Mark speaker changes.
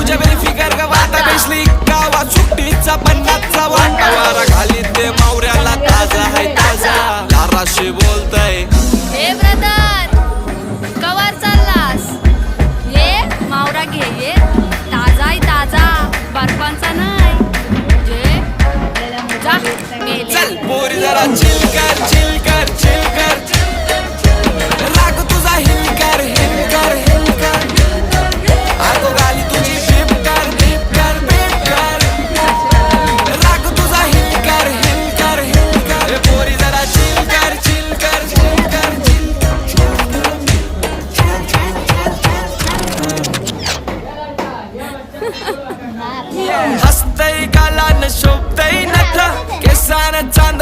Speaker 1: तुझ्या बेफिकर गावात बेसली गावात सुट्टीचा पन्नासचा वाटा वारा खाली ते मावऱ्याला ताजा है ताजा दाराशी बोलतय
Speaker 2: हे ब्रदर कवर चाललास ये मावरा घे ये ताजा आहे ताजा बर्फांचा नाही जे जा मेले
Speaker 1: चल पोरी जरा चिल कर चिल कर चिल कर राग तुझा हिल कर हिल कर हिल कर आगो गाली तुझी बीप कर बीप कर बीप कर राग तुझा हिल कर हिल कर हिल कर पोरी जरा चिल कर चिल कर चिल कर चिल हसतय गालान शोभतय नथ केसान चांद